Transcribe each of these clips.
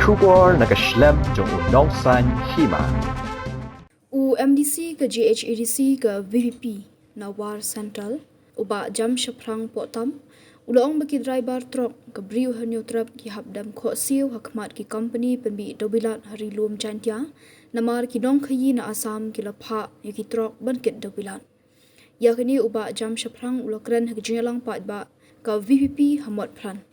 Trubor nakaslem jong unongsan Hima. MDC ke GHADC ke VVP Nawar Central uba jam syaprang potam ulong bagi Draibar Trok ke briu hanyo trap ki habdam Khohsiew hakmat ki company Pynmih Dewbilat hari lum jantia namar ki dong khayi na Assam ki lapha ki Trok bankit Dewbilat yakni uba jam syaprang ulokran hak jingalang pat ba ke VVP hamot pran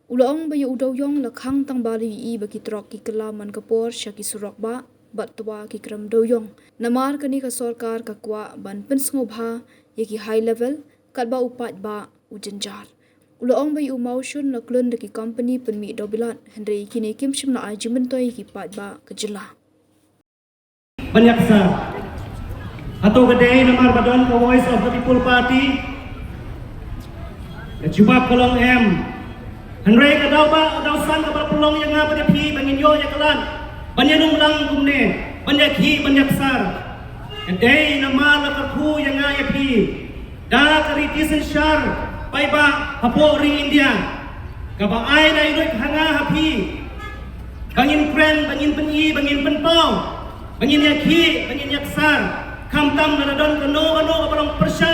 ulong bayu udoyong lakhang tang bali I bagi Trok ki kelaman kapor syaki surok ba batwa ki kram doyong namar kani ka sarkar ka kwa ban pensngobha yaki high level kalba upat ba ujanjar ulong bai umaushun la klun de ki company Pynmih Dewbilat hendrei kini kimshim na argument toy ki pat ba kejela banyak sa atau kedai namar badan ka Voice of the People Party ya jubab kolong hendrei ka daw ba daw san ka pelong yang apa dia pi bangin yo ya kelan banyak lang kumne, banyak hi, banyak sar. Kedai nama lakarku yang ngaya pi. Dah keritisan syar, paiba hapo ring India. Kaba ai na idoy hanga hapi. Bangin kren, bangin penyi, bangin penpau. Bangin yakhi, bangin yaksar. Kamtam na don kano kaparang persya.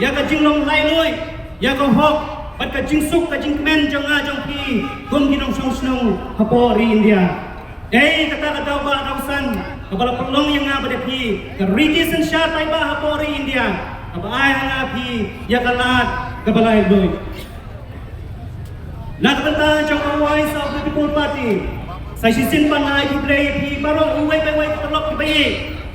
Ya ka jinglong lailoy, ya ka hok, pat ka jingsuk ka jingmen jang ajang pi. Gum ginong song hapo ring India. Kata-kata ba kausan kepala pelong yang ngapa depi keritisan syatai ba hapori India apa ai ngapi ya kalat kepala idoy nak benta jong Voice of the People Party sai sisin panai ku play pi baro uwai telok ki bai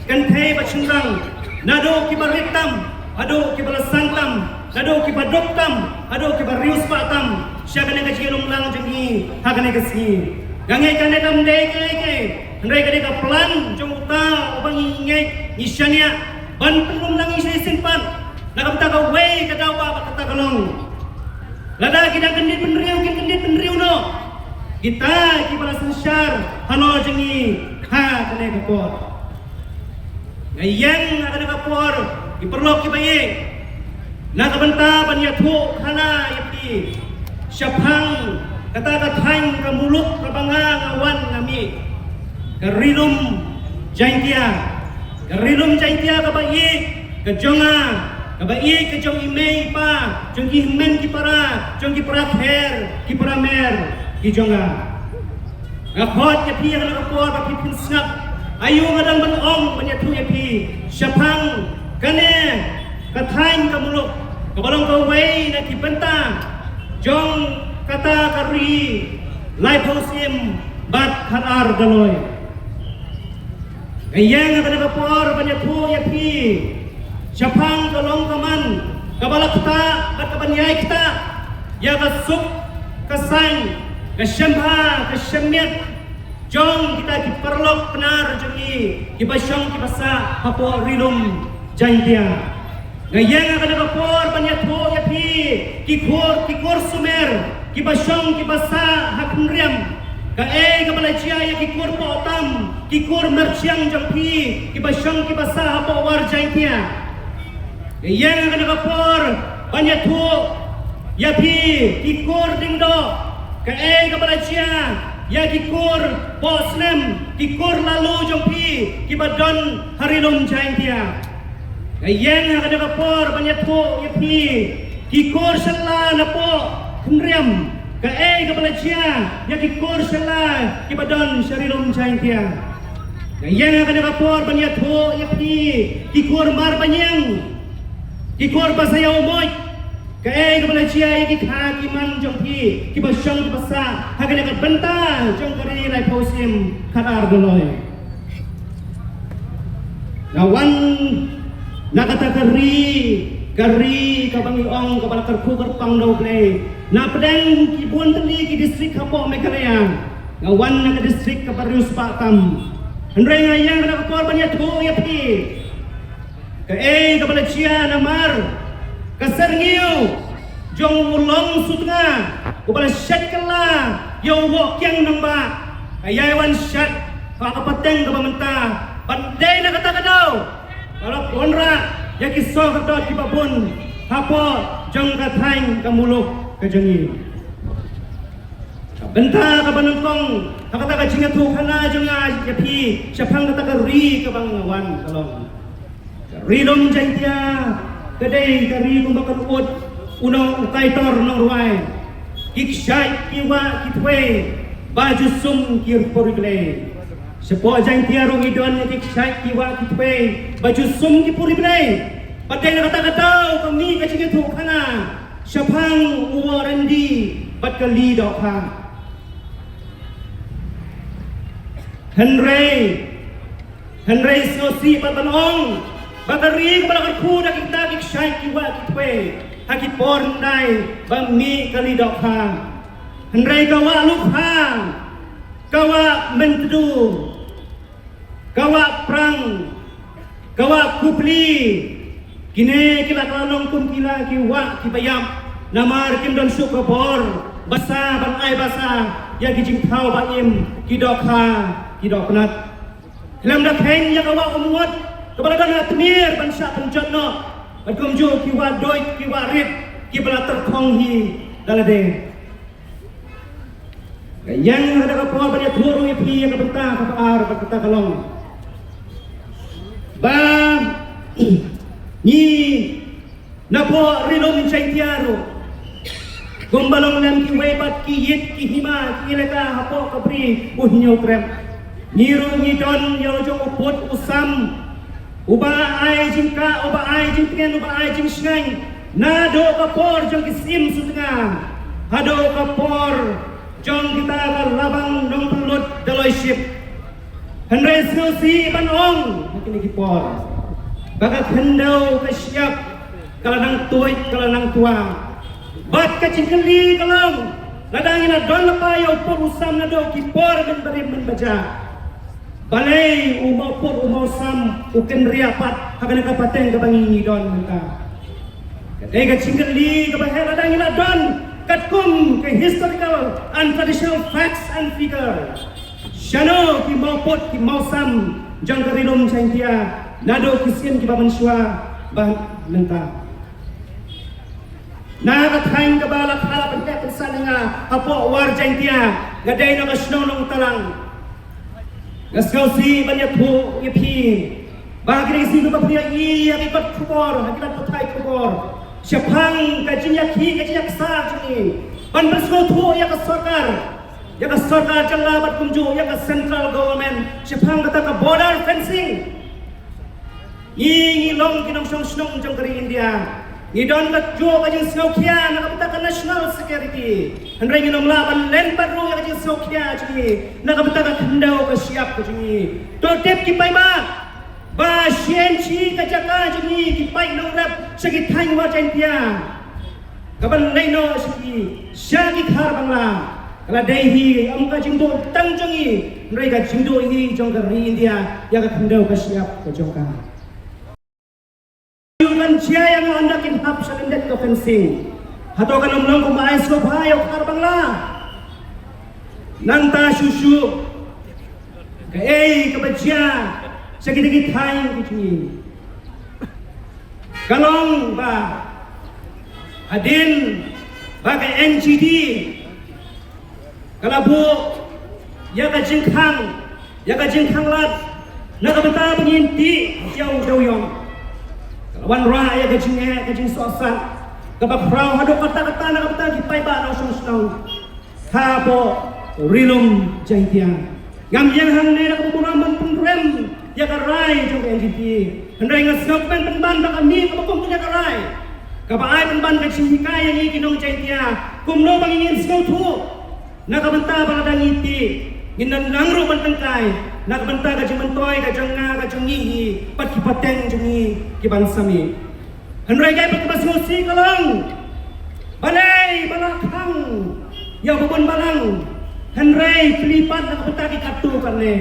kan thei ba chingrang nado ki baritam ado ki balasantam nado ki badoktam ado ki barius patam syagane ka jilong lang jangi hagane ka si gangai kane dam dei ke ndai kane ka plan jong uta ubang ingay isyanya ban pelum lang isya simpan nakamta ka way ka daw ba kata kalong lada kita kendit penriu no kita ki para sensyar hano jengi ha kane ka por ngayang ada ka por iperlok ki baye nakabenta ban yathu khana yapi syapang kata-katain ke mulut ke bangga ngawan ngami kerilum jaintia ke bayi ke jonga ke bayi ke jong imei pa jong ihmen ki para kher ki para mer ki jonga ngakot ya pi ngak kapor ka pi pinsap ayu ngadang ban ong banyatu ya pi syapang kane katain ke mulut ke balong ke wei na ki benta jong kata kari lai Khohsiew bat kharar daloy ayang ada kapor banyak tu ya pi syapang kolong kaman kabala kita bat kabanyai kita ya kasuk kasang kasyambha kasyamiat jong kita ki perlok benar jongi ki basyong ki basa hapo rilum jaintia ayang ada kapor banyak tu ya pi ki kor sumer kibasyong kibasa hakunriam kae kabalajia ya kikur potam kikur merciang jampi kibasyong kibasa hapo warjaitia yang kana kapor banyak tu yapi kikur dingdo kae kabalajia ya kikur posnem kikur lalu jampi kibadon harilum jaitia yang kana kapor banyak tu yapi kikur sella napo Kendriam, kae kapalacia, yaki korsela, kibadon syarilum jaintia. Yang akan kapor banyak ho, yaki kikor mar banyang, kikor basaya umoy, kae kapalacia, yaki hakiman jongki, kibasyong kibasa, hakan akan bentang, jong kari lai Khohsiew kadar doloy. Nawan nakata kari kabangi ong kapala karku kerpang daw play na pedang kibun teli ki distrik Hapo Meghalaya ngawan na ka distrik Kaparius Patam hendrei ngayang na kapor banyak tu ya pi kae kapala cia namar kaserngiu jong ulong sutnga kapala syat kala yo wok yang namba ayawan syat ka kapateng ka pamenta pandai na kata kadaw kalau konra yaki so katot di babun hapo jong kathang kamuluk kejengi Benta ka banungkong hakata ka jinga tu kana jonga ya pi syapang kata ka ri ka bangawan kalong. Rilom jantia kedai kari kumbakan ut unong kaitor nong ruai. Kiksyai kiwa kitwe baju sum kir porible. Sepo jantia rong idon kiksyai kiwa kitwe baju sum ki porible. Patai na kata-kata kami ka jinga tu kana syapang uwarendi bat kali dok ha. Henry sosi patanong bakari balakar ku dak kita kik syai kiwa kitwe hakit porndai bami kali dok ha. Henry kawa lukha kawa mentu kawa prang kawa kupli kine kila kalong kum kila kiwa kibayam namar kim don sukabor basa ban ai basa ya kijing thau ba im kidok ha kidok nat lam dak heng ya kawa umut kepada dan atmir bangsa penjatno bagumju kiwa doi kiwa rit kibala terkong hi dalade yang ada kapal banyak turun ipi yang kebentar kapar berkata kalong ba ni napo rilom chaitiaro gombalong lam ki webat ki yit ki hima ki leka hapo kabri uhnyo krem niru ngidon yo jong uput usam uba ai jingka uba ai jingten uba ai jing sngai nado kapor jong kisim sutnga hado kapor jong kita labang dong pelut deloiship henry si banong kini kipor bagat hendau kasyap kalanang tuai kalanang tua bat kacing keli kalong ladangin adon lapayo por usam nado kipor ben bari men baja balai umau por umau sam uken riapat hakana kapateng kabangi don menta kadai kacing keli kabahel ladangin adon katkum ke historical and traditional facts and figures shano ki mau pot ki mau sam jang karilom chaintia nado kisien ki bamanshwa bah menta nakathang kabala khala pante pensananga apo war chaintia gadai no kasno nong talang gaskausi banyak bu ipi bagri si ba priya i akibat kubor akibat putai kubor syapang kajinya ki kajinya sa jini ban bersko tu ya ka sarkar jalla bat kumju ya ka central government syapang kata ka border fencing i long kinong song jong kari India ni don kat jo kajing saukia nakapita ka national security handrai nginom laban len baru ya kajing saukia jini nakapita ka kendau ka siap ka jini to tep ki pai ba sien chi ka jaka jini ki pai no rap sagi thang wa chaintia kaban nei no sagi sagi khar bangla kala dei hi am ka jing do tang jongi rei ka jing do hi jong ka ri India ya ka kendau ka siap ka jong ka kan cia yang anda kin hap sa kendet ka fencing hato ka nomlong kung maayos ko payo khar bangla nanta susu ka ei ka bajia sa gidagit hayang kitni kalong ba adin ba ka NGD kalabu ya ka jingkhang lat nakabata penginti jauh yong wan ra ya kajing sosan kabak prau hado kata-kata nakabata kipai ba no song hapo rilum jaitian ngam yang hang ne nakaburaman penrem ya karai jong NGT hendai ngasok ben ban bak ami kabakong punya karai kabai ban kajing hikay yang ikinong jaitia kumno bangingin snow tu nakabanta ba kadangiti nginan langro bantangkay nakabanta ka jimantoy ka janga ka jungihi pat kipateng jungi kibansami hanray kay pagkabasngosi ka lang balay balakang yaw babon balang hanray pilipat nakabanta kikatu karne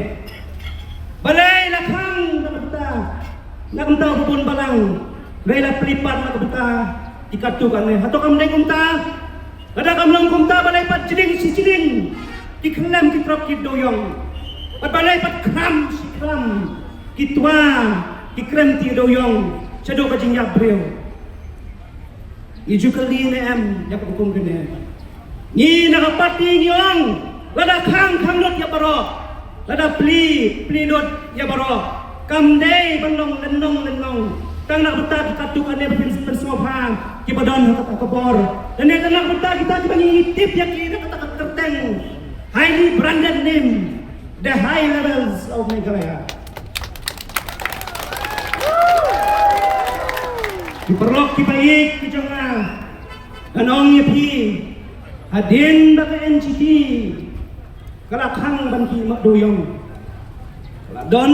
balay lakang nakabanta babon balang rela pilipat nakabanta kikatu karne hato kamday kumta ada kamlang kumta balay pat jiling si jiling kiklam kitrok kidoyong pat balay pat kram si kram kitwa kikrem ti doyong chado ka jing yabreo iju kali ne am yak hukum kene ni nakapati niong lada khang lut ya baro lada pli lut ya baro kamdei banlong lenong tang nak betak katuk ane bersopang ki badon kata kebor dan yang nak betak kita mengitip ya ki kata terteng highly branded name the high levels of Meghalaya. Diperlok ki baik ki jongah anong ya pi hadin baka NGT kalakhang ban ki mak doyong don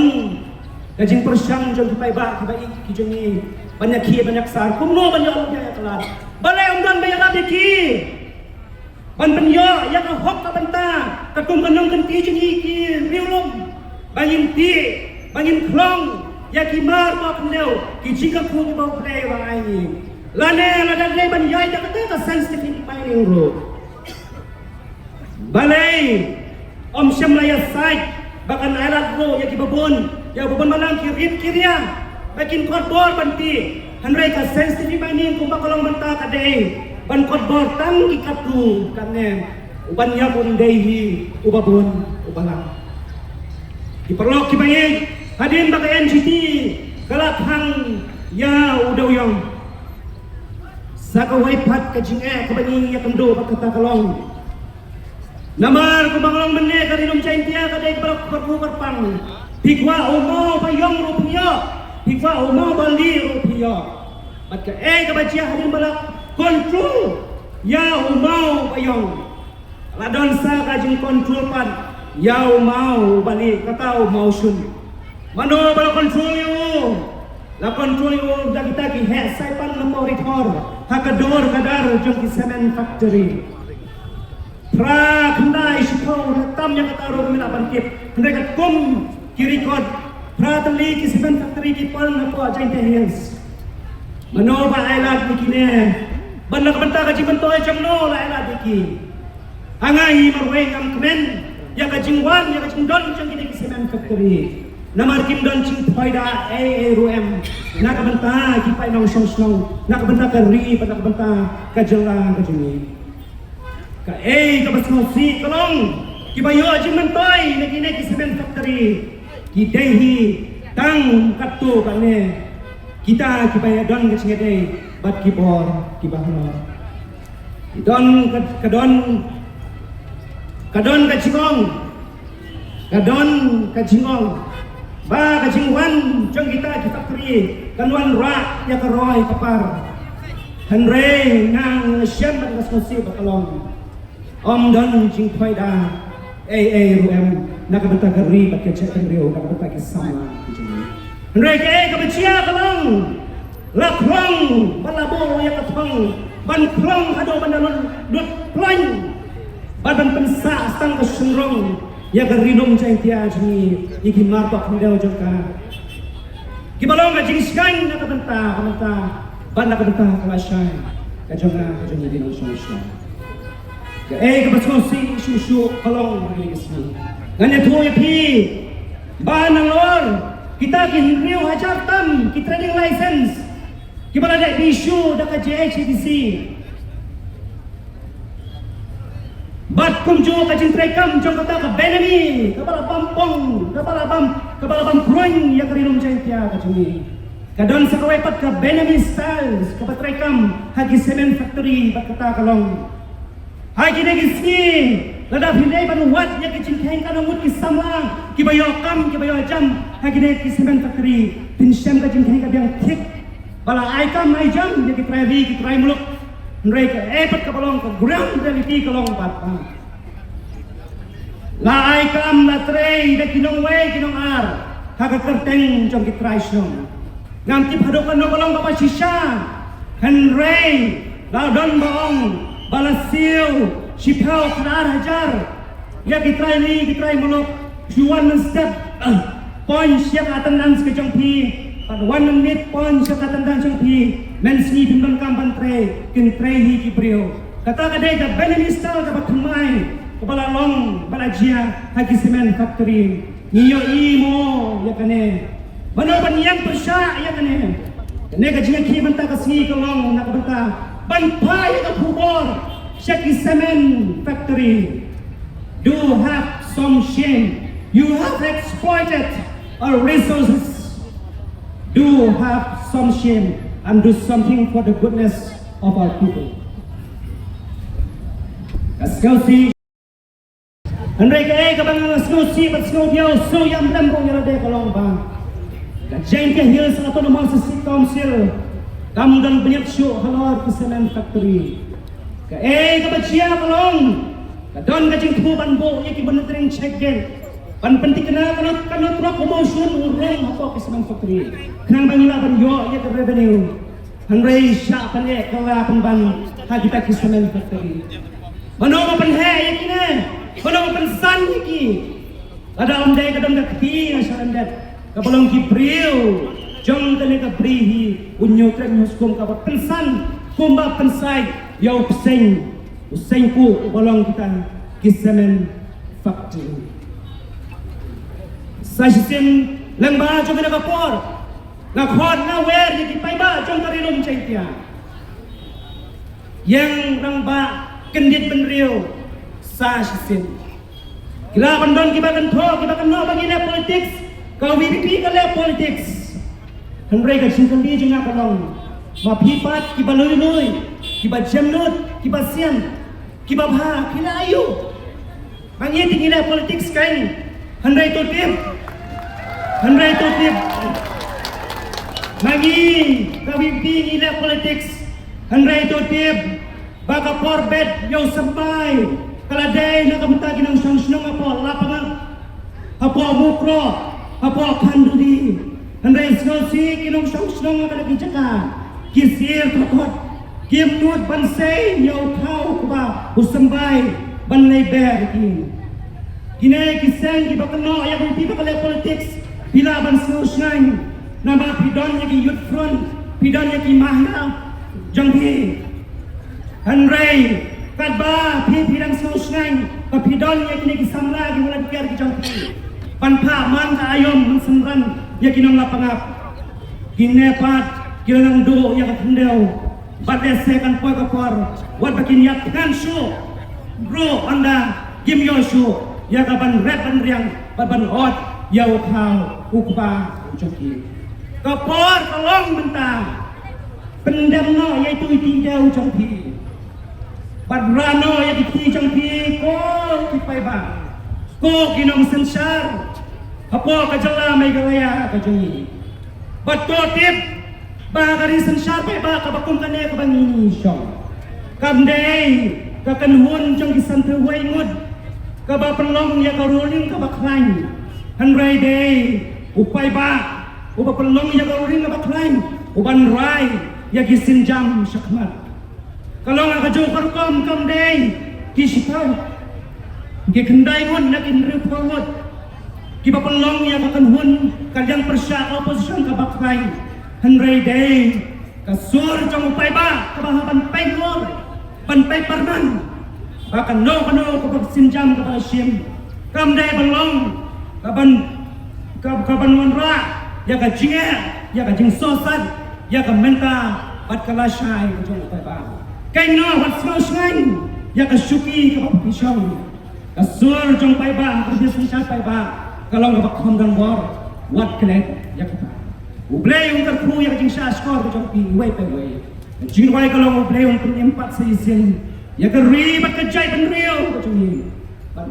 kajing persyang jong ki baik ki jongi banyak ki banyak sar kumno banyak ya kelas balai umdan banyak ki ban penyo ya ka hok ka banta ka kum kanong kan ti jongi ki riulom bangin ti bangin klong ya ki mar pa pendeu ki jika ku ki bau play lai ni lane la le ban yai ta ka sensitive mining road balai om syamlaya site bahkan alat ro ya ki babon malang kirim kiria bakin kotbor banti hanrei ka sensitive mining ku bakalong banta ka dei ban kotbor tang ki katu kanne uban ya pun dei ubabon ubalang diperlok ki baik hadin baka NGT kalakhang ya udawyong sakawai pat ka jinge ka bani ya kendo bakata kalong namar ko banglong menne ka rinum chaintia ka dei barok perlu berpang pikwa umo bayong rupiah pikwa umo bali rupiah bat ka ka bajia hadin balak kontrol ya umo bayong ladon sa ka jing kontrol pat ya umo bali kata umo sun mano bala kontrol yo la kontrol yo kita ki he saipan nomor ritor hakador kadar jong ki semen factory pra kandai shikau tam yang kata ro mina bankip mereka kum ki record pra tali ki semen factory ki pal na po ajain te hills mano ba ailat ni kine banda kabanta ka jibantoy jamno la ailat ki angai marwe ngam kmen ya ka jingwan ya ka jingdon jong ki semen factory namar kim don ching faida rum nakabanta ki pai nong song nakabanta ka ri nakabanta ka jela ka jini ka ka basno si kalong ki bayo ajiman toy nagine ki semen factory ki dehi tang katu kane kita ki pai don ka chingede bat ki bor ki bahno don kadon ka chingong kadon ka chingong ba ka jingwan jong kita ki factory kanwan ra ya ka roy kapar hanre ngang syam ban Khohsiew bakalong om don jing khoida rum nakabanta ka ri bat ka chetan rio nakabanta ki sama hanre ke ka bachia kalong la klong balabo ya ka thong ban klong hado bandalon dut kloin ban pensa stang ka sunrong ya garinong cai tia jini iki marpak ndau jongka kibalong ga jingskan nakabanta ban nakabanta kalasay kajonga dinong solution ga ka basonsi susu kalong rigisni ngane to yapi ba nalor kita kin riu hajar tam ki training license kibala da issue da ka JHDC bat kumjo ka jintrekam jong kata ka benami kabala bampong kabala bam kruing ya karinum jantia ka jumi kadon sa kawepat ka benami styles ka batrekam hagi semen factory bat kata kalong hagi negisni lada pinay banuwat ya ki jinkheng ka namut ki samlang ki bayo jam hagi ne ki semen factory pinsem ka jinkheng ka biang thik bala ai kam ai jam ya ki try muluk mereka pat kapalong ka ground reality kalong pat la ai kam la trei de kinong way kinong ar haga kerteng jong kitrai snom ngam tip hadokan no kalong ka sisya hanrei la don baong balasiu sipau knar hajar ya kitrai muluk juan step point siap attendance ke jong pi pada 1 minute point siap attendance jong pi mensni bimbang kampan tre kin tre hi ki brio kata kadai ka benemistal ka batumai kepala long balajia hagi semen factory niyo imo ya kane mana ban persya ya kane ka jinga ki banta ka sni ka long nak banta ban pai ka phubor Shaki Cement Factory. Do have some shame. You have exploited our resources. Do have some shame and do something for the goodness of our people. Khohsiew. Andrei ka bang Khohsiew but Khohsiew so yam dam rong yara de kalong bang. Ka jeng ke hil sa to nomor sisi council. Kam dan banyak show halor ke Cement Factory. Ka ka bachia kalong. Ka don ka jeng thu ban bo ye ki ban tring check gen. Pan penting kena Trok promotion urang apa ke Cement Factory. Kenang bang ila ban yo ye ke revenue. Andrei sya pan ye kala pan ban ha kita ke Cement Factory. Mano pan he ye ki ne. Mano pan san ye ki. Ada om dai kadam dak ki asaran dat. Ka balong ki priu. Jong tane ka prihi unyo trek muskum ka pensan kumba pensai yau useng ku balong kita ki Cement Factory. Sajisin lengba jong na kapor. Ngakhon na wer ye ki paiba jong karilum chaitia. Yang rangba kendit penriu sajisin. Kila bandon ki bakan tho ki bakan no bagi le politics. Kau VP ka le politics. Henry ka singkang di jeng akalong. Ma pipat ki baloi ki ba jamnut ki ba siam ki ba bha kila ayu. Mangi tingila politics kain. Henry to tip. Mangi ka VP ngila politics. Henry to tip. Baka porbet yo sampai. Kaladai na kamtagi ng siyong apo lapangan. Apo mukro. Apo kandudi. Andai Khohsiew kinong siyong nga jaka. Kisir takot. Kim nut bansay yaw kau kuba usambay banlay ber kin. Kinay kisang gibakano ayaw hindi bakala politics. Pilaban Khohsiew na mga pidon niya ki youth front. Pidon niya ki mahna. Janghi. Andai kadba pidang Khohsiew. Kapidon niya kini kisamla giwala dikar ki janghi. Panpa man ka ayom mensemran ya kinong lapangap. Ginepat kinang do ya katendel. Badese kan poy kapor. Wat bakin yat kan show. Bro anda gim yo show. Ya kaban red ban riang ban hot ya ukau ukba joki. Kapor tolong mentang. Pendam no yaitu itinjau jongpi. Badrano ya diti jongpi ko kipai bang. Ko kinong sensar. Apo kajala may galaya kajongi. Bato tip. Bakari sensar pe ba kabakong kane kabangini syong. Kamday kakanhun jong kisantre waingud. Kabapenlong ya karuling kabaklain. Hanray day upay ba. Ubapenlong ya karuling kabaklain. Uban ray ya kisinjam syakmat. Kalong akajo karukom kamday kisipaw. Gikenday ngun nakin report. Kiba pelong yang akan hun kalian persya oposisi kabakai Henry day kasur jong upay ba kabahaban pengor panpay parman bahkan no kapag sinjam kapag sim kam day pelong kaban wanra ya ka jing sosad ya ka menta pat kalashay jong upay ba kay no wat Khohsiew ya ka syuki kapag pisong kasur jong upay ba kapag sinjam upay ba kalau nggak bakal dan war, what connect ya kita. Ublay yung terkru yang jing sya skor ke jompi way pe way. Jing way kalau ublay yung penyempat seisin ya keri bat kejai penrio ke jompi.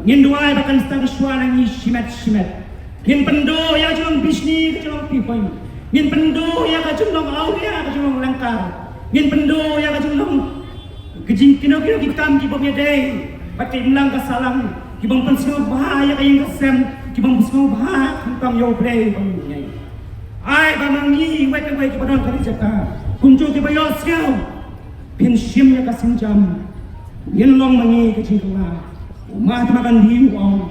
Ngin duai bakan stang suara ni shimet. Ngin pendo ya jong bisni ke jompi poin. Ngin pendo ya ke jong aulia ke jong langkar. Ngin pendo ya ke jong kejing kino kitam ki bobya day. Pakai imlang kasalang ki bang pensiun bahaya kayang Assam. Kibang busmo bah tentang yo play bangnya ai bamangi wek ki padang kali jaka kunjo ki bayo siau pin sim ya kasinjam yin long mangi ke cingkala ma tamakan di wong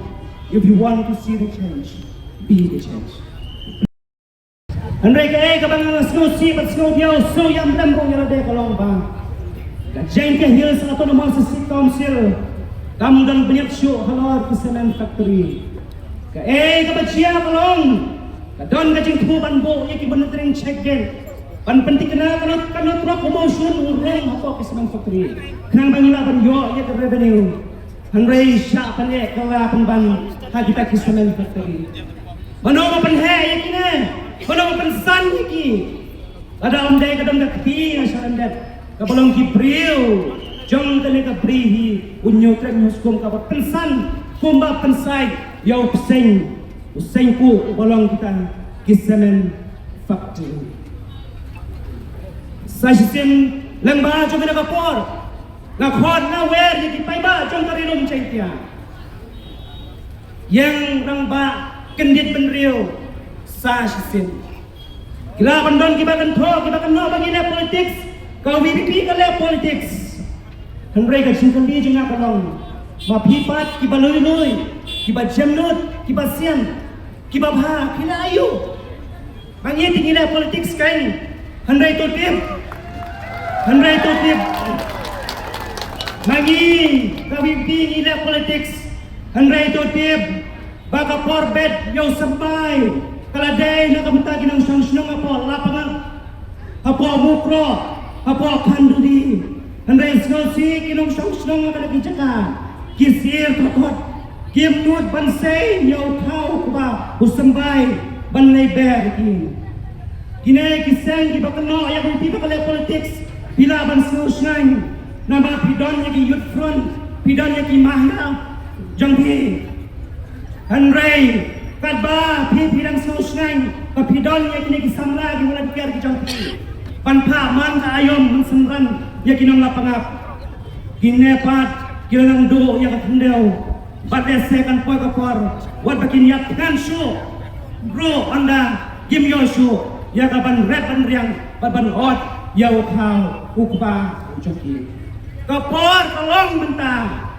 if you want to see the change be the change andai ka bang Khohsiew but Khohsiew so yam dam rong yara de kalong bang ka jeng ke hil sa to nomor sisi council kam dan banyak show halor ke Cement Factory. Ka bachia kalong. Ka don ka jing thu ban bo ye ki ban tring check gen. Pan penting kena Trok promotion urang apa ke semang factory. Kenang bangila ban yo ya ke revenue. Hanrei sya pan e kala pan ban ha kita ke semang factory. Mano pan he yakine. Mano pan san yaki. Ada ondai kadam dak ti asaran dat. Kabalong ki priu. Jong kali ka prihi unyo trek huskum ka pensan kumba pensai yo useng ku balong kita ke semang factory. Sajisin lengba jom nak kapor, nak hot nak wear jadi paiba jom kari rum caitia. Yang rangba kendit benriu sajisin. Kila bandon kita kan thok kita kan no bagi le politics, kau VPP kan le politics. Henry ka singkon di jeng nak kalong. Ma pipat kiba lui, kiba jemnut, kiba siam, kiba bha, kila ayu. Mangi tinggi le politics kan. Henry tu tim. Henry tu tip Magi kawimpi nila politics Henry tu tip Baka porbet yaw sambay Kaladay na kamatagi ng siyang apo Lapangan Apo mukro Apo kandudi Henry snosi kinong siyang kalagin tsaka Kisir kakot Kimnut bansay yaw tau kuba Usambay Banlay berkin Kine kiseng kibakano Ayaw hindi bakalay politics Bila ban snosnang nama pidon yaki youth front pidon yaki mahna jangpi Henry kadba pidang snosnang ka pidon yaki samla gi wala dikar ki jangpi panpa man ka ayom senran yaki nang lapangap ginepat gilang do yak kendel badde sekan poy ka por wat bakin yak kan show bro anda gim yo show yak ban rap ban riang ban hot yau kau ukba ujoki kapor tolong mentang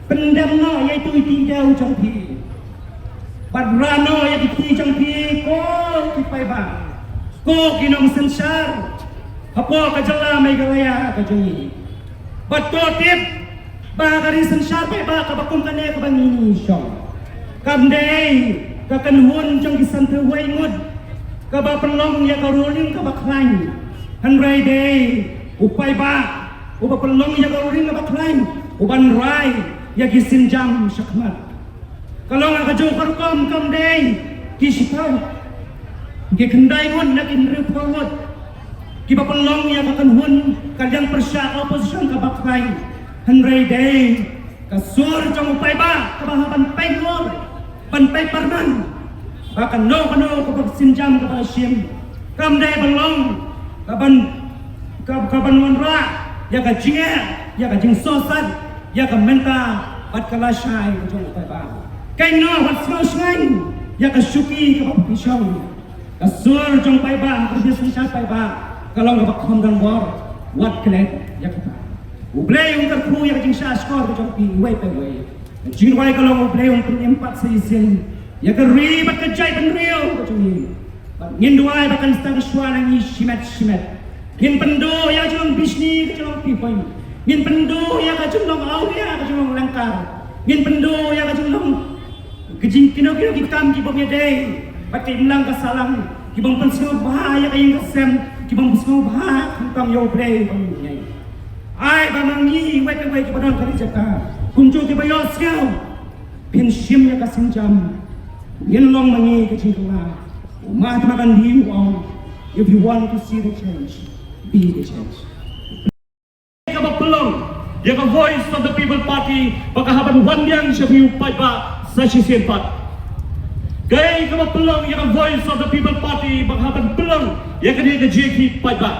pendam no yaitu tinjau jangpi padrano yaitu ti jangpi ko kipai ba ko kinong sensar apo kajala may galaya kajongi batotip bagari sensar pe ba kabakum kane kabangini syong kamdei kakanhun jang kisantu waingud kabapelong ya karuling kabaklain Henry day upai ba upa pelong ya karuring na baklain uban rai ya gisinjam syakmat kalau nga kajo karukom kam day kisitaw gikendai ngun na kinripawot kiba pelong ya kakanhun kalyang persya oposisyon ka baklain Henry day kasur jang upai ba kabahaban paingor panpay parman bakan no kapag sinjam kapag siyem kam day pelong kaban wanra ya ka jinge ya ka jing sosat ya ka menta pat kalashay jong pa kay no wat snang ya ka syuki ka pisong ka sur jong pa ba ka dis sa pa ba kalong ka khom dan war wat klet ya ka ublay yung ka ya ka jing sa score jong pi way pa way jing way kalong ublay yung empat sa isin ya ka ri bat ka jay ban rio jong ngin duai bakan stang suara ni shimet ngin pendo ya jong bisni jong pipoy ngin pendo ya ka jong aulia ka jong langkar ngin pendo ya ka jong kejing kino kitam ki bomya day pati mlang ka salang ki bang pensiyo bahaya kayong kasem ki bang pensiyo bahaya tang yo play bomya ai ba mangi wait ki padon kali jaka kunjo ki bayos kau pensim ya ka sinjam ngin long mangi kejing kala Mahatma Gandhi if you want to see the change, be the change. Kapapulong, yung voice of the people party, pagkahaban wanyang siya piyupay ba sa sisirpat. Kaya kapapulong, yung voice of the people party, pagkahaban pulong, yung kanina JK pay ba.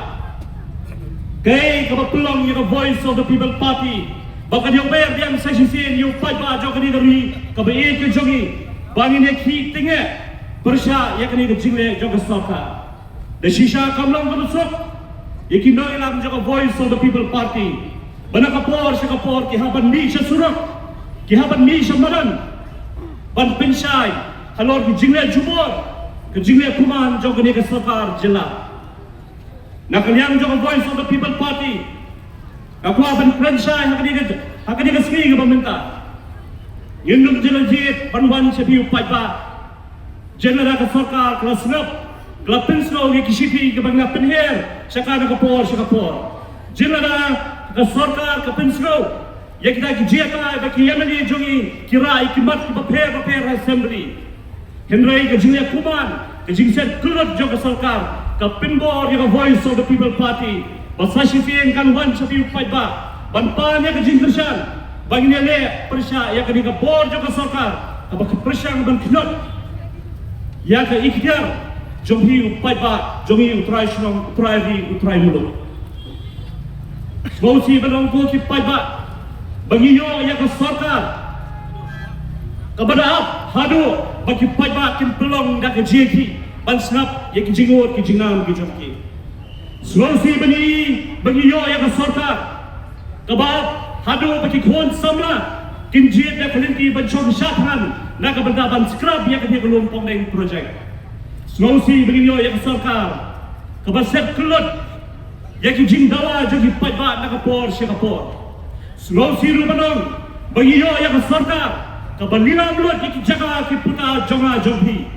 Kaya kapapulong, yung voice of the people party, baka yung bayar diyan sa sisir, yung pay ba, yung kanina rin, kabayin ka jongi, bangin yung hitinga, Persya yang kini kecilnya juga sota. The shisha kamlang kamusok. Ikin no ilang juga voice of the people party. Bana kapor siya kapor kihaban ni siya surak. Kihaban ni siya maran. Ban pinsay. Halor kecilnya jumur. Kecilnya kuman juga kini kesakar jela. Nakaliang juga voice of the people party. Aku ban pinsay hakani kesini ke pemerintah. Yang nung jela jit banwan siya piu pai ba. General ka sarkar kala snap Kelapin slow ye kisipi ke bangna penher syaka na kapor jilada ke sarkar ke penslo ye kita kijeta ba ki yemani jongi kira ikimat ke paper assembly henry ke jingya kuman ke jingset kurut jo ke sarkar ke pinbor ye voice of the people party basashi fieng kan wan sapi upai ba ban ye ke jingkershan bangnya le persya ye ke di bor jo ke sarkar ke persang ban knot ya ke ikhtiar Jomhi upai ba, jomhi utrai senong, utrai ri, utrai mulut. Semausi benong tu kipai ba, bagi yo yang ke sarkar, kepada ap, hadu, bagi pai ba kim pelong dak ke jeki, ban snap, ye ki jingot, ki jingam, ki jomki. Semausi bagi yo yang ke sarkar, kepada hadu bagi kon samla, kin jet dak kelinti ban chong syathan, nak ke benda ban scrub yang ke dia kelompong dengan projek. Semausi begini yang sarkar kebaset kelut yang kijing dawa jadi pajak nak kapor syakapor. Semausi rubanong begini yang sarkar kebalila mulut yang kijaga kiputa jonga jomhi.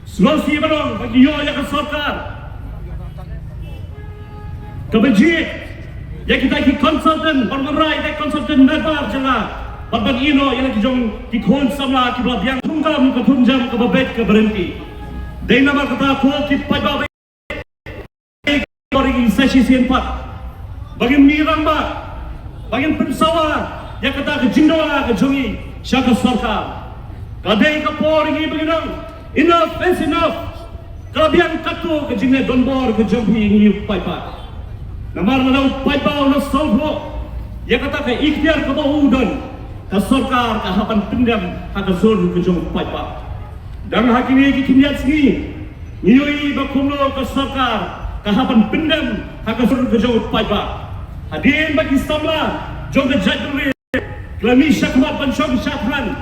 Semausi banong begini yang sarkar kebajit yang kita ki konsultan bermerai dek konsultan Draibar jala barban ino yang kijong kikon samla kibla biang tungkam ketunjam kebabet keberhenti. Dari nama kata ko kipai ba bagi sesi siempat bagi mirang ba bagi pensawa yang kata ke jindoa ke jongi syaka sarkar kadai kapor ini beginang enough is enough kalabian katu ke jinne donbor ke jomhi ini upai ba namar na upai ba na salvo yang kata ke ikhtiar ke baudan ke sarkar ke hapan pendam ke zon ke jom upai ba dan hakini kikiniat sini ngiyoi bakumlo ke sarkar kahapan pendam haka suruh ke jauh pajak hadin bagi samla jauh ke jaduri kelami syakmat bansyong syathan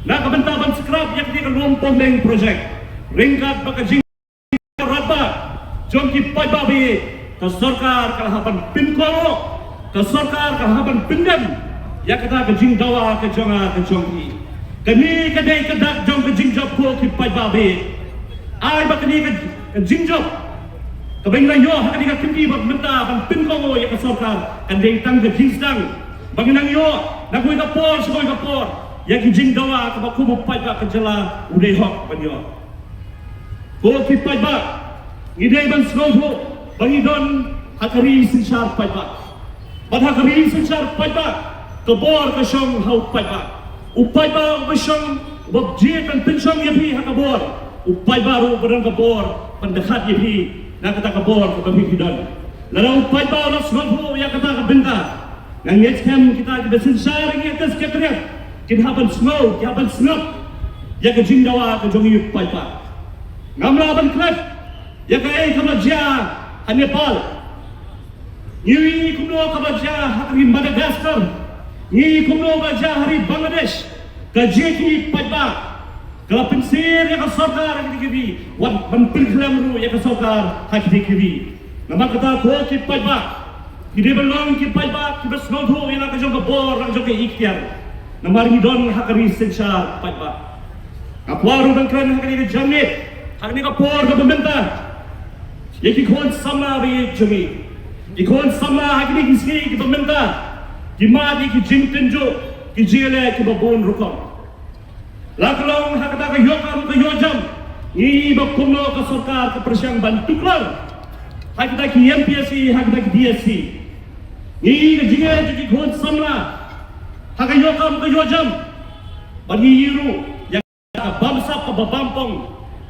nak kebentaban sekrap yang dia kelompong dengan projek ringkat baka jing raba jauh ki pajak bi ke sarkar kahapan pinkolo ke sarkar kahapan pendam yang kata ke jing dawa ke jonga ke jongki kami kedai kedak jong ke jing job ko ki pajak bi ai bakani ke jing job kabeng yo hakani ka kimpi bak menta kan pinko ya ka sarkar kan dei tang ke jingstang banginang yo nagui ka por sugoi ka por ya ki jing dawa ka bakubo pai ba ka jala udai hok ban yo ko ki pai ba ngidei ban snow bangi don hakari sinchar pai ba bad hakari sinchar pai ba ka bor ka shong hau pai ba upai ba ubashong wabje kan pinshong yapi hakabor upai baru berang ka bor pendekat yapi nak kata kabor ke bagi hidan lalu upai ba nas ngomho ya kata ka benta nang yetkem kita di besin sharing atas ketriat kin haban snow ki haban snap ya ke jindawa ke jongi upai ba ngamla ban klep ya ka ai kamaja ha Nepal ni kumno kamaja hari Madagascar ni kumno baja hari Bangladesh ka jeki upai ba kalau pensir yang sarkar yang dikiri, wan penpilklam ru yang sarkar hak dikiri. Nama kata ko kipai ba, kini belong kipai ba, kita snodho yang nak jom ke bor, nak jom ke ikhtiar. Nama ini don hak ri sensar kipai ba. Kapwaru dan keren hak ini jamit, hak ini kapor ke pemerintah. Yang ikon sama bi jami, ikon sama hak ini kisni ke pemerintah. Kimadi ki jing tenjo, ki jele ki babon rukom. Laklong hakata ke yokam ke yojam ni bakumlo ke sarkar ke persyang bantuklar hakata ki MPSC hakata ki DSC ni ke jinga jadi khon samla haka yokam ke yojam bagi yiru yang bamsa ke babampong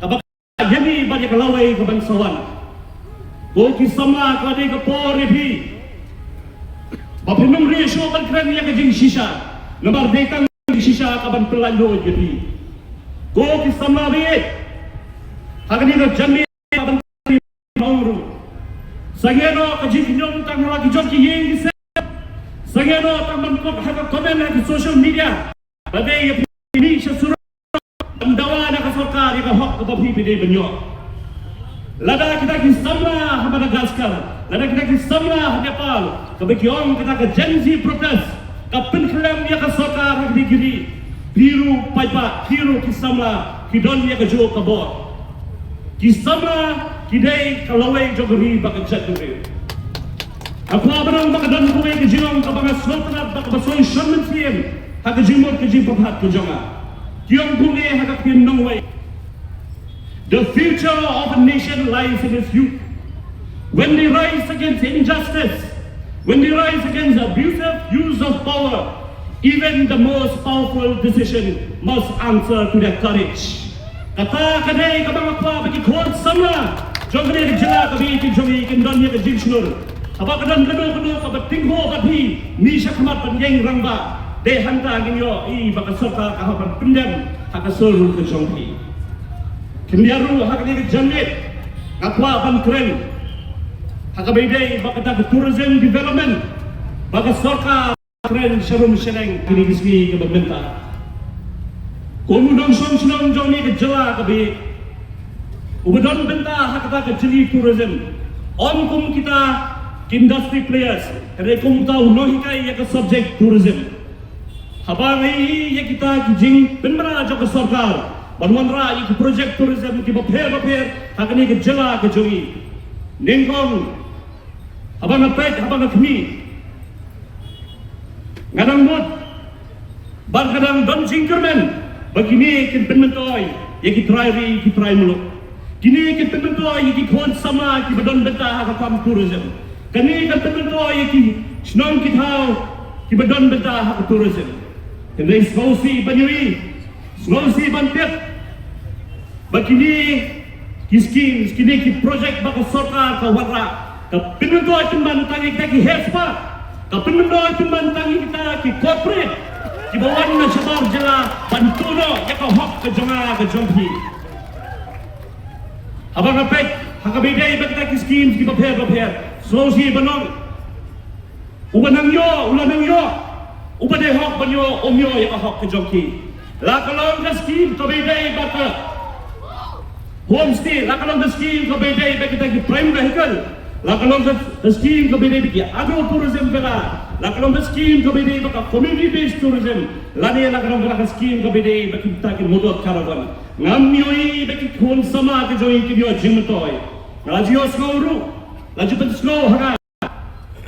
ke yemi bagi kelawai ke bangsawan ko ki samla ke de ke por ri bapinung resho ban kran yang ke jing shisha nomor detang shisha kaban pelalo jadi go ki samla bi hagani ka jammi kaban mauru sageno ka jingnom tang lagi jok ki yeng se sageno taman ko haga komen di social media bade ya ni shasura dawa na ka sarkar ka hok ka bi de banyo lada kita ki samla ha Madagascar lada kita ki samla ha Nepal ka bekyong kita ka Gen Z protest kapin kelam dia ka sarkar di kiri biru paipa biru ki samla ki don dia ka jo ka bor Kisama kidai kalawai jogeri bakajat dure. Aku abang bakadan kuwe kejong kabanga sultanat bakabasoi shaman siem hakajimor kejim papat kejonga. Kiong kuwe hakakin nongway. The future of a nation lies in its youth. When they rise against injustice, when they rise against abusive use of power, even the most powerful decision must answer to their courage. Kata kadai kabang apa bagi kuat sama. Jogre jela kabi jongi kendon ye kejim snur. Haba kadan kedo kabat tingho kabi ni syakmat panjang rangba. De hanta ginyo I bakasota kahapan pendam hakasur ke jongki. Kendiaru hakni janit ngakwa ban keren. Hakabede bakata ke tourism development bakasota keren syarum seneng kini kismi ke pemerintah. Komudong som joni ke jela kabi. Ubedon benta hakata ke jeli tourism. Kum kita industry players rekum tahu nohikai ya ke subject tourism. Haba ngai ya kita kijing penmara jo ke sarkar banwanra ya ke project tourism ki bapher hakani ke jela ke jogi ningkong haba na pet haba na khmi ngadang mut bar kadang don jingkermen begini kin penmentoy ya ki try muluk kini kin penmentoy ya ki khon sama ki badon benta ha kam tourism kani kin penmentoy ya ki snong ki thau ki badon benta ha tourism. Kendai Khohsiew banyui, Khohsiew bantet. Begini kiskin, kini ki projek bako sarkar ka warra. Ka pinmendoy timban tangi kita ki hespa. Ka pinmendoy timban tangi kita ki corporate. Ki bawan na sabar jela bantuno ya ka hok ke jonga ke jompi. Abang apet hakabidai bakita kiskin ki bapher. Khohsiew banong. Ulanang yo. Ubade hok banyo omyo ya hok ke joki. La kalong ka scheme to bedai baka homestay. La kalong ka scheme to bedai baka ki prime vehicle. La kalong ka scheme to bedai baki agro tourism bela. La kalong ka scheme to bedai baka community based tourism. La kalong ka scheme to bedai baki ta ki motor caravan. Ngamyoi baki khon sama ke joi ki yo jim toy. Rajio snoru. Laju pen snow haga.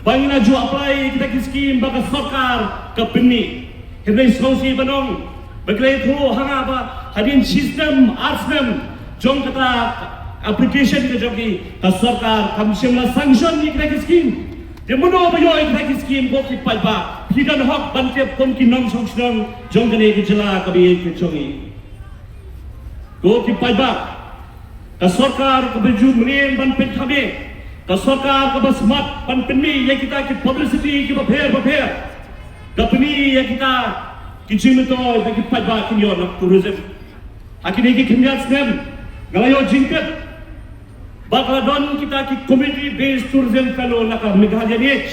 Bangina jo apply kita ki scheme baka sarkar ke Pynmih. Kendai Khohsiew banong bagai tu hanga ba hadin sistem arsem jong kata application ke jogi ka sarkar kamsem la sanction ni kita ki scheme. Dia mono ba yo kita ki scheme ko ki palba pidan hok bantep kon ki nong song jong kene ki jela ka bi ki jogi. Ko ki palba ka sarkar ka baju menen ban pet khabe. Ka sarkar ka basmat pan Pynmih ya kita ki publicity ki bapher kapni ya kita ki jimto bagi pajak ki yo tourism akini ki khimyat snem galayo jingkat bakadon kita ki community based tourism fellow laka meghalaya ni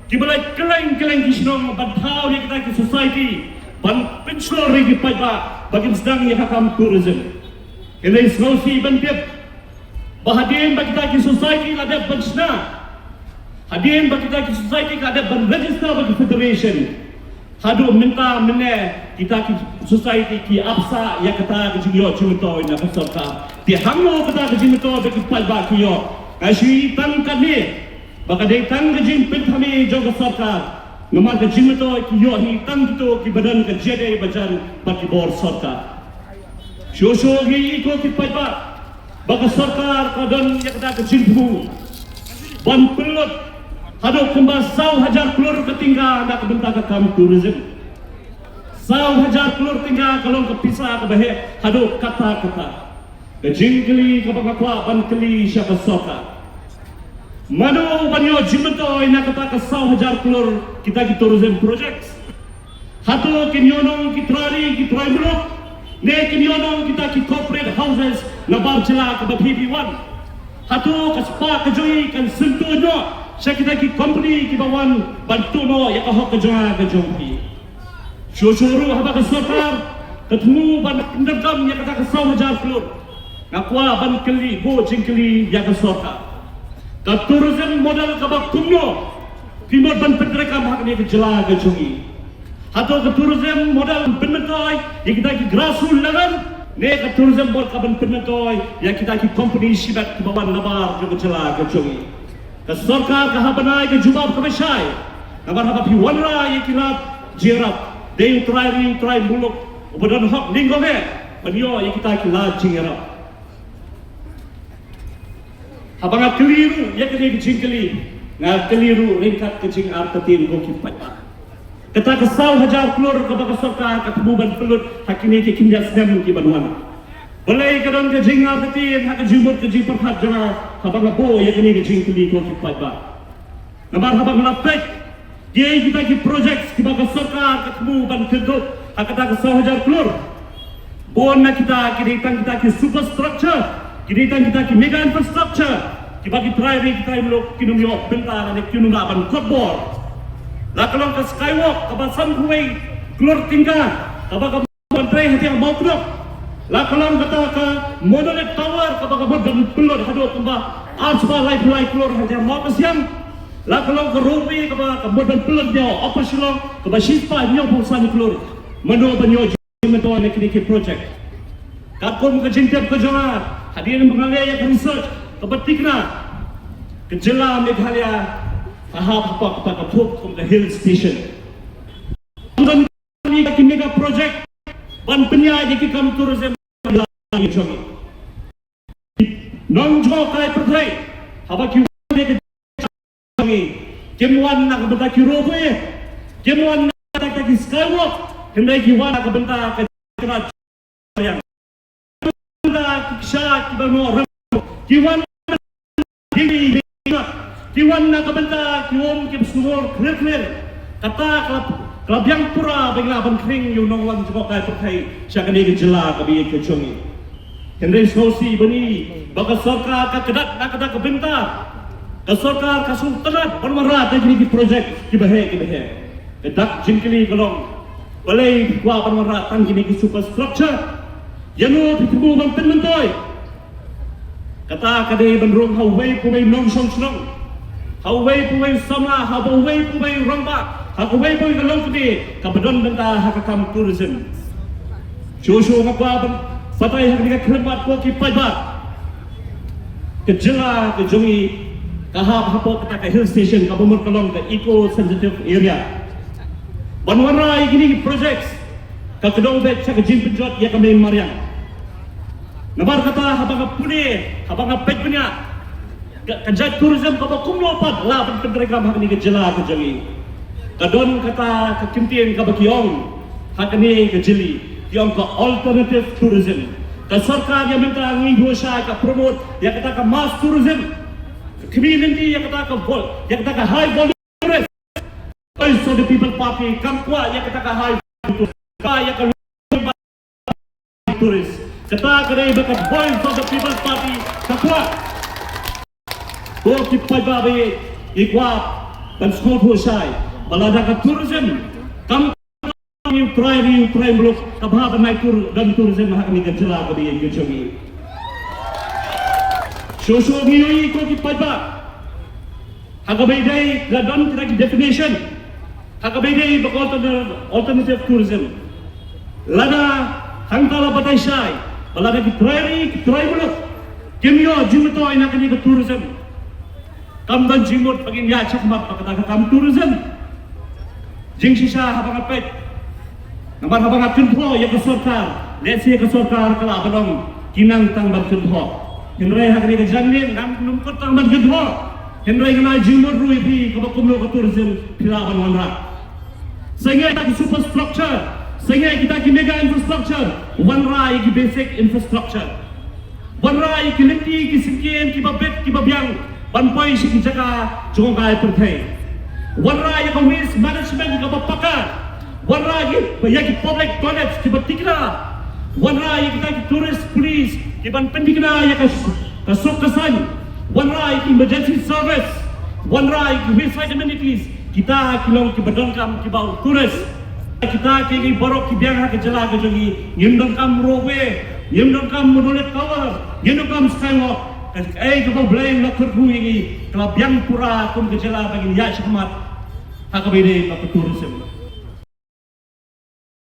ki balai keleng ki snong badhau ya kita ki society ban pension ki pajak bagi sedang ya hakam tourism ini Khohsiew bantep bahadin bagi kita ki society ladap bansna. Hadirin bagi kita ki society ka ada berregister bagi federation. Hadu minta kita ki society ki apsa ya kata ki yo chimto ina ka sarkar. Ti hamno kata ki chimto bagi palba ki yo. Kashi tang kani baka dei tang jin pithami jo ka sarkar. Ngamar ka chimto ki yo hi tang to ki badan ka jede bajan bagi bor sarkar. Shosho gi ko ki palba baka sarkar ka don ya kata ki chimpu. Ban pelot hadap kembas 1,000 klur ketinggal nak bentak kam tourism. 1,000 klur tinggal kalau ke pisah ke bahaya hadap kata. Kejingkeli ke bakakwa ban keli siapa soka. Mano banyo jimto ina kata ke 1,000 klur kita ki tourism projects. Hatu kinyonong kitrali kitrai muluk. Ne kinyonong kita ki corporate houses na barjela ke BP1. Hatu kaspa kejoi kan sentuhnya. Saya kita ki company ki bawan bantu no ya kahok ke jonga ke jompi. Syusyuru haba ke sarkar ketemu ban pendegam ya kata ke 1,000 klur. Ngakwa ban keli bo jingkeli ya ke sarkar. Ka tourism model ka ba kumno kimot ban pendekam hak ni ke jela ke jongi. Atau ke tourism model benmentoy ya kita ki grassroots level ne ka tourism board ka ban penatoy ya kita ki company sibat ki bawan nabar jo jela ke jongi ka sarkar ka habanai ke jubab ka besai nabar haba pi wanra ye kilap jirap de try muluk obodan hok lingome banyo ye kita ki la jingerap habanga keliru ye ke jingkeli ngal keliru ringkat ke jing artatin go ki pat kata kesal hajar keluar kepada sarkar ketemuban pelut hakini ke kindas dam ki banwana boleh kadang ke jing artatin hak jumur ke jing perhat jana habanga bo ye kini ke jing keli go ki pat ba nabar habang lapek ye kita ki project ki baga sarkar ketemuban pelut hak kata kesal hajar keluar bon na kita kita ki superstructure kita ki mega infrastructure ki bagi try kita muluk kinum yo bentar ne kinum laban kotbor la kalong ka skywalk ka basam kuway klor tingga ka baga montre hati ang mau klok la kalong kata ka monolith tower ka baga bodam pelod hado kumba asba life klor hati ang mau kasiam la kalong ka robi ka baga bodam pelod dia apa silong ka basispa nyo pulsan klor mano banyo meto ne kini project ka kon ka jintep ka jonga hadirin mengalaya ka research ka batikna ke jela Meghalaya Haba kepada Trok from the hill station. Dan ini mega project ban penyaji ki kam tourism lagi jogi. Nong jo kai perthai haba ki ke jogi. Kemuan nak benda ki robe. Kemuan nak ki skywalk. Hendai ki wana ka benda ke kena yang. Benda ki syak ki bano ki wana Kiwan na kabenta kiwom kibsnur clear kata kelab yang pura benglaban kring yu nong wan joko kai perkai syakani ke jela kabi ke chongi Henry Khohsiew bani baka sarkar ka kedat na kata kabenta ka sarkar ka sultanat panmarat dari ki project ki bahe kedak jingkeli kolong balai kwa panmarat tang kini ki superstructure yanu pitbu bang penmentoy kata kadai benrong hawai pubai nong song Hawai puwai sama, hawai puwai romba, hawai puwai galong kini, kabedon benta hakakam tourism. Shosho ngapa patai hak dekat khidmat ko ki paibat. Kejela ke jongi kahap hapo kata ke hill station ka bumur kalong ke eco sensitive area. Banwara igini projects ka kedong bet sa kejin penjot ya kami mariang. Nabar kata habang pune, habang pet punya kajat tourism ka bakum lopat la penderekam hak ni ke jela ke jongi kadon kata ke kimtien ka bakiong hak ni ke jeli tiong ka alternative tourism ka sarkar yang minta ngi dosha ka promote ya kata ka mass tourism community ya kata ka high volume tourist also the people party kamkwa ya kata ka high ka ya ka tourist kata ka dei ka voice of the people party kamkwa Ko ki paibabe ikwa dan school pusai balada ka tourism kam you try blok kabha banai tur dan tourism hak ni gejala ko di gejogi shosho ni ko ki paiba hagabai dai gadon kira definition hagabai dai bakal alternative tourism lada hangkala batai sai balada ki try blok kimyo jimto ina kini ka tourism kam dan jimut pagin ya chakmat pakata kam tourism jing sisa habang apet namar habang aptho ya ka sarkar lesi ka sarkar kala balong kinang tang bang tho henry hagri ka jangni nam numkot tang bang tho henry na jimut rui bi ka bakumlo ka tourism pilaban wanra sehingga kita superstructure sehingga kita ki mega infrastructure wanra ki basic infrastructure wanra ki linti ki sikien ki babet ki babyang Banpoi si jaga jongai perthai. Wanra ya waste management ka bapaka. Wanra ya public toilets ki batikna. Wanra ya kita tourist police ki ban pendikna ya ka sokasan. Wanra ya emergency service. Wanra ya waste amenities kita kilong ki badongkam ki bau tourist. Kita ki borok ki biang ka jala ka jongi ngindongkam roadway, ngindongkam monolith tower, ngindongkam skywalk. Kau boleh nak kerhui kalau biang pura kum kejala bagi ya cakmat hak bede pak tourism